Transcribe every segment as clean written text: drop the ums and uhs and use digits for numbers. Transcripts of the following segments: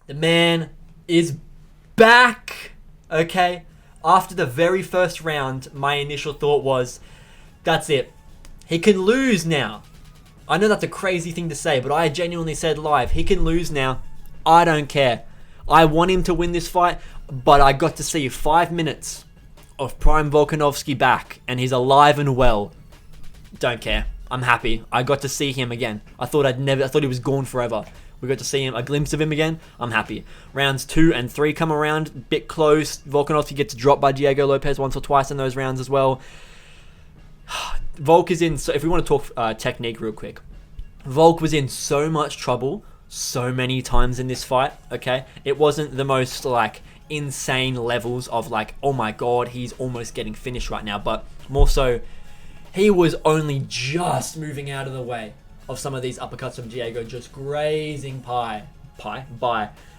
The man is back. Okay. After the very first round, my initial thought was, that's it. He can lose now. I know that's a crazy thing to say, but I genuinely said live, he can lose now. I don't care. I want him to win this fight, but I got to see 5 minutes of prime Volkanovski back, and he's alive and well. Don't care. I'm happy. I got to see him again. I thought he was gone forever. We got to see him, a glimpse of him again. I'm happy. Rounds 2 and 3 come around, bit close. Volkanovski gets dropped by Diego Lopez once or twice in those rounds as well. Volk is in, so if we want to talk technique real quick, Volk was in so much trouble so many times in this fight, okay? It wasn't the most, like, insane levels of, like, oh my god, he's almost getting finished right now, but more so, he was only just moving out of the way of some of these uppercuts from Diego, just grazing by.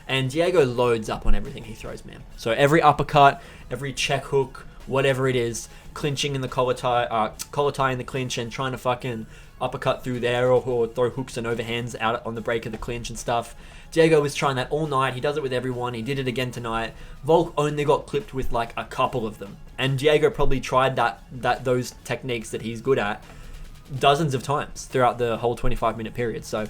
And Diego loads up on everything he throws, man. So every uppercut, every check hook, whatever it is, clinching in the collar tie in the clinch and trying to fucking uppercut through there or throw hooks and overhands out on the break of the clinch and stuff. Diego was trying that all night. He does it with everyone. He did it again tonight. Volk only got clipped with like a couple of them. And Diego probably tried those techniques that he's good at dozens of times throughout the whole 25-minute period. So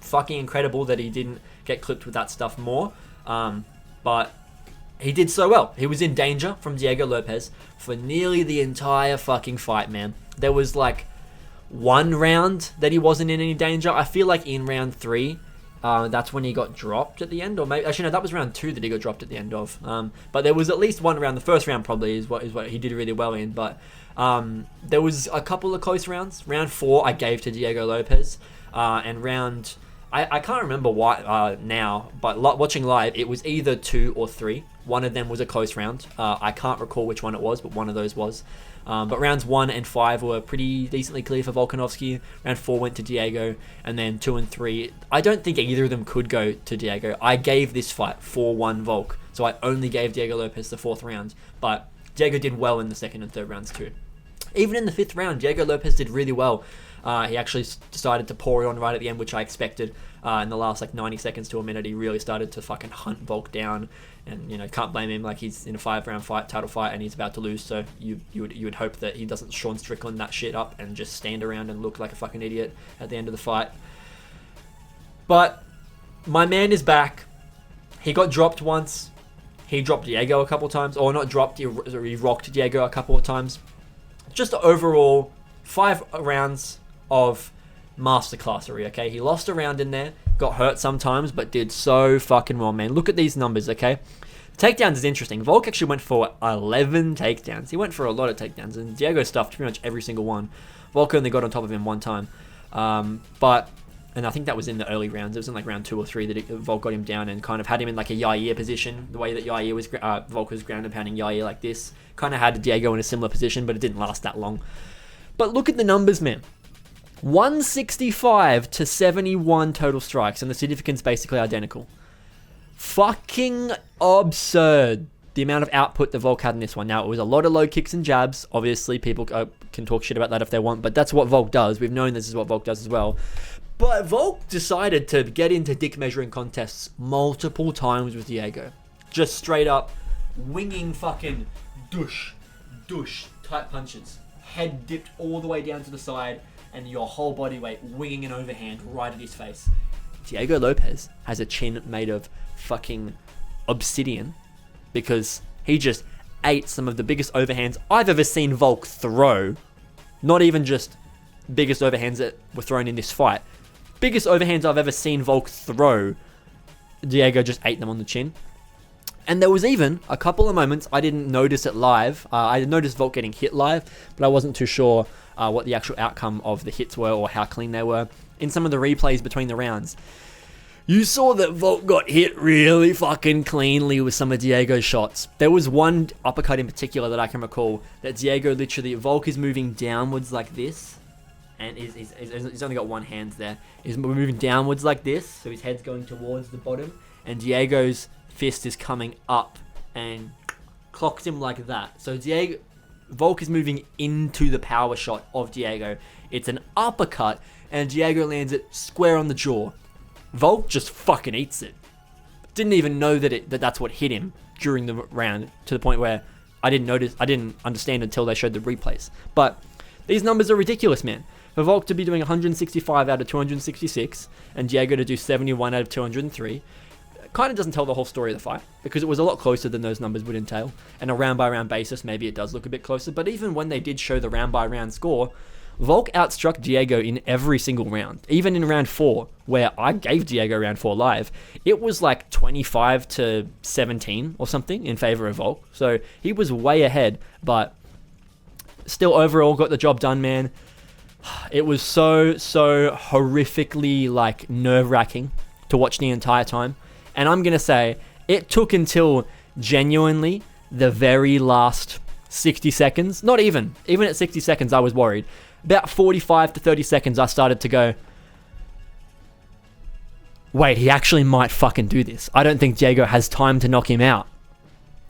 fucking incredible that he didn't get clipped with that stuff more. But he did so well. He was in danger from Diego Lopez for nearly the entire fucking fight, man. There was like one round that he wasn't in any danger. I feel like in round 3, that's when he got dropped at the end, or maybe actually no, that was round 2 that he got dropped at the end of. But there was at least one round. The first round probably is what he did really well in. But there was a couple of close rounds. Round 4 I gave to Diego Lopez, and round I can't remember why now, but watching live it was either 2 or 3. One of them was a close round. I can't recall which one it was, but one of those was. But rounds 1 and 5 were pretty decently clear for Volkanovski. Round 4 went to Diego, and then 2 and 3, I don't think either of them could go to Diego. I gave this fight 4-1 Volk, so I only gave Diego Lopez the 4th round, but Diego did well in the 2nd and 3rd rounds too. Even in the 5th round, Diego Lopez did really well. He actually decided to pour it on right at the end, which I expected. In the last like 90 seconds to a minute, he really started to fucking hunt Volk down, and you know, can't blame him. Like, he's in a 5-round fight, title fight, and he's about to lose. So you would hope that he doesn't Sean Strickland that shit up and just stand around and look like a fucking idiot at the end of the fight. But my man is back. He got dropped once. He dropped Diego a couple times, or not dropped. He rocked Diego a couple of times. Just overall 5 rounds of masterclassery, okay? He lost a round in there, got hurt sometimes, but did so fucking well, man. Look at these numbers, okay? Takedowns is interesting. Volk actually went for 11 takedowns. He went for a lot of takedowns, and Diego stuffed pretty much every single one. Volk only got on top of him one time. And I think that was in the early rounds. It was in like round 2 or 3 that Volk got him down and kind of had him in like a Yair position. The way that Yair was, Volk was ground and pounding Yair like this. Kind of had Diego in a similar position, but it didn't last that long. But look at the numbers, man. 165 to 71 total strikes, and the significance basically identical. Fucking absurd, the amount of output that Volk had in this one. Now, it was a lot of low kicks and jabs. Obviously, people can talk shit about that if they want, but that's what Volk does. We've known this is what Volk does as well. But Volk decided to get into dick measuring contests multiple times with Diego. Just straight up winging fucking douche type punches. Head dipped all the way down to the side, and your whole body weight winging an overhand right at his face. Diego Lopez has a chin made of fucking obsidian, because he just ate some of the biggest overhands I've ever seen Volk throw. Not even just biggest overhands that were thrown in this fight. Biggest overhands I've ever seen Volk throw. Diego just ate them on the chin. And there was even a couple of moments I didn't notice it live. I noticed Volk getting hit live, but I wasn't too sure what the actual outcome of the hits were or how clean they were. In some of the replays between the rounds, you saw that Volk got hit really fucking cleanly with some of Diego's shots. There was one uppercut in particular that I can recall that Diego literally, Volk is moving downwards like this, and he's only got one hand there. He's moving downwards like this, so his head's going towards the bottom, and Diego's fist is coming up and clocks him like that. So Volk is moving into the power shot of Diego. It's an uppercut, and Diego lands it square on the jaw. Volk just fucking eats it. Didn't even know that's what hit him during the round, to the point where I didn't understand until they showed the replays. But these numbers are ridiculous, man. For Volk to be doing 165 out of 266 and Diego to do 71 out of 203 kind of doesn't tell the whole story of the fight, because it was a lot closer than those numbers would entail. And a round by round basis, maybe it does look a bit closer, but even when they did show the round by round score, Volk outstruck Diego in every single round. Even in round 4, where I gave Diego round 4 live, it was like 25 to 17 or something in favor of Volk. So he was way ahead, but still overall got the job done, man. It was so horrifically like nerve-wracking to watch the entire time. And I'm going to say it took until genuinely the very last 60 seconds. Not even at 60 seconds, I was worried. About 45 to 30 seconds, I started to go, wait, he actually might fucking do this. I don't think Diego has time to knock him out.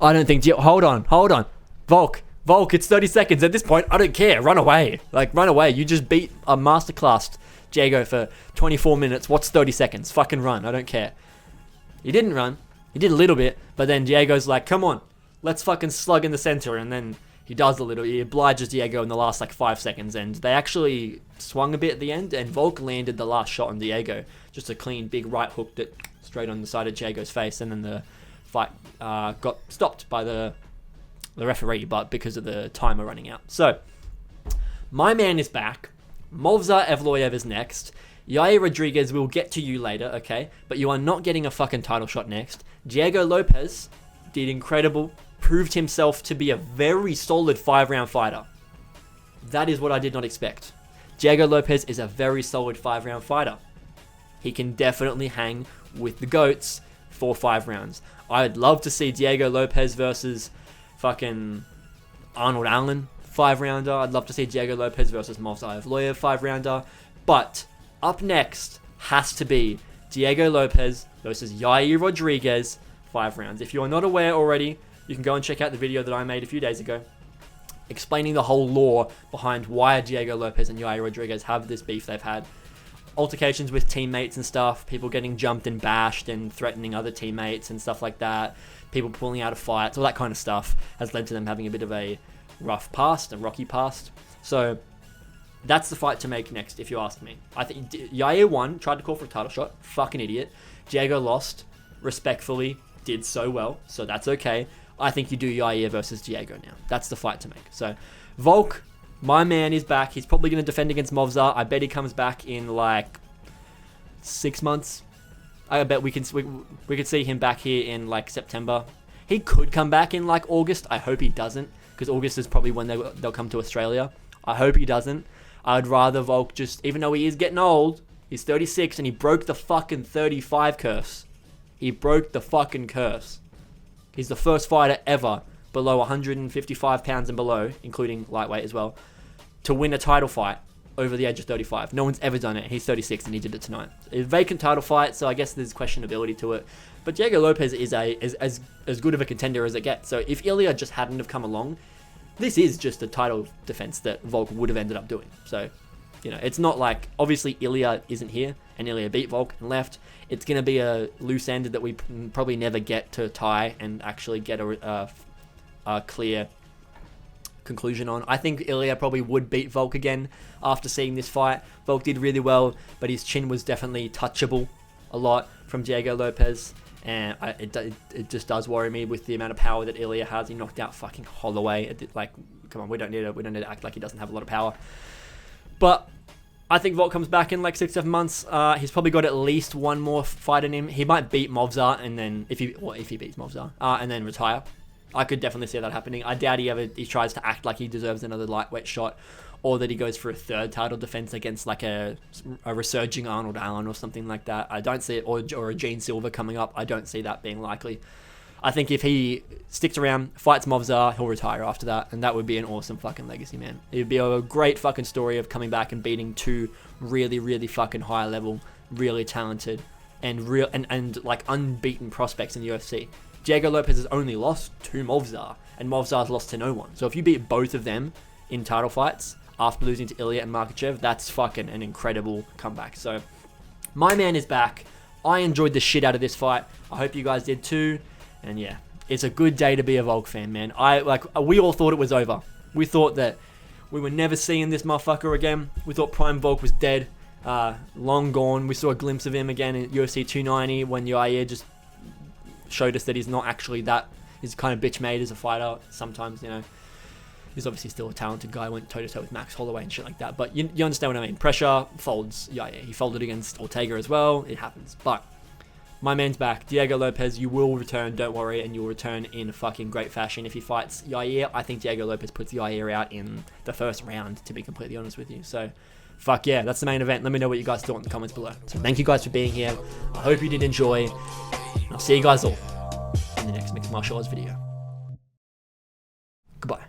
Hold on. Volk, it's 30 seconds. At this point, I don't care. Run away. Run away. You just beat a masterclass Diego for 24 minutes. What's 30 seconds? Fucking run. I don't care. He didn't run. He did a little bit, but then Diego's like, come on, let's fucking slug in the center. And then he does a little. He obliges Diego in the last 5 seconds, and they actually swung a bit at the end, and Volk landed the last shot on Diego. Just a clean, big right hook that straight on the side of Diego's face, and then the fight got stopped by the referee, but because of the timer running out. So, my man is back. Movsar Evloev is next. Yair Rodriguez will get to you later, okay? But you are not getting a fucking title shot next. Diego Lopez did incredible, proved himself to be a very solid 5-round fighter. That is what I did not expect. Diego Lopez is a very solid 5-round fighter. He can definitely hang with the GOATs for 5 rounds. I'd love to see Diego Lopez versus fucking Arnold Allen 5-rounder. I'd love to see Diego Lopez versus Movsar Evloev 5-rounder. But up next has to be Diego Lopez versus Yair Rodriguez 5 rounds. If you are not aware already, you can go and check out the video that I made a few days ago explaining the whole lore behind why Diego Lopez and Yair Rodriguez have this beef they've had. Altercations with teammates and stuff, people getting jumped and bashed and threatening other teammates and stuff like that, people pulling out of fights, all that kind of stuff has led to them having a bit of a rough past, a rocky past. So that's the fight to make next, if you ask me. I think Yair won, tried to call for a title shot, fucking idiot. Diego lost, respectfully, did so well, so that's okay. I think you do Yair versus Diego now. That's the fight to make. So, Volk, my man, is back. He's probably going to defend against Movsar. I bet he comes back in 6 months. I bet we could see him back here in September. He could come back in August. I hope he doesn't, because August is probably when they'll come to Australia. I hope he doesn't. I'd rather Volk just, even though he is getting old, he's 36 and he broke the fucking 35 curse. He broke the fucking curse. He's the first fighter ever below 155 pounds and below, including lightweight as well, to win a title fight over the age of 35. No one's ever done it. He's 36 and he did it tonight. It's a vacant title fight, so I guess there's questionability to it. But Diego Lopez is as good of a contender as it gets. So if Ilya just hadn't have come along, this is just a title defense that Volk would have ended up doing. So, it's not obviously Ilya isn't here and Ilya beat Volk and left. It's going to be a loose end that we probably never get to tie and actually get a clear conclusion on. I think Ilya probably would beat Volk again after seeing this fight. Volk did really well, but his chin was definitely touchable a lot from Diego Lopez. And it just does worry me with the amount of power that Ilya has. He knocked out fucking Holloway. Come on, we don't need to act like he doesn't have a lot of power. But I think Volk comes back in 6-7 months. He's probably got at least one more fight in him. He might beat Movsar, and then if he beats Movsar, and then retire. I could definitely see that happening. I doubt he tries to act like he deserves another lightweight shot, or that he goes for a third title defense against a resurging Arnold Allen or something like that. I don't see it, or a Gene Silver coming up. I don't see that being likely. I think if he sticks around, fights Movsar, he'll retire after that, and that would be an awesome fucking legacy, man. It would be a great fucking story of coming back and beating 2 really, really fucking high level, really talented, and unbeaten prospects in the UFC. Diego Lopez has only lost to Movsar, and Movsar's lost to no one. So if you beat both of them in title fights after losing to Ilya and Makhachev, that's fucking an incredible comeback. So my man is back. I enjoyed the shit out of this fight. I hope you guys did too. And yeah, it's a good day to be a Volk fan, man. We all thought it was over. We thought that we were never seeing this motherfucker again. We thought Prime Volk was dead, long gone. We saw a glimpse of him again in UFC 290 when Yair just showed us that he's not actually that. He's kind of bitch made as a fighter sometimes, you know. He's obviously still a talented guy. Went toe-to-toe with Max Holloway and shit like that. But you understand what I mean. Pressure folds. Yeah, he folded against Ortega as well. It happens. But my man's back. Diego Lopez, you will return. Don't worry. And you'll return in fucking great fashion. If he fights Yair, I think Diego Lopez puts Yair out in the first round, to be completely honest with you. So, fuck yeah. That's the main event. Let me know what you guys thought in the comments below. So thank you guys for being here. I hope you did enjoy. And I'll see you guys all in the next Mixed Martial Arts video. Goodbye.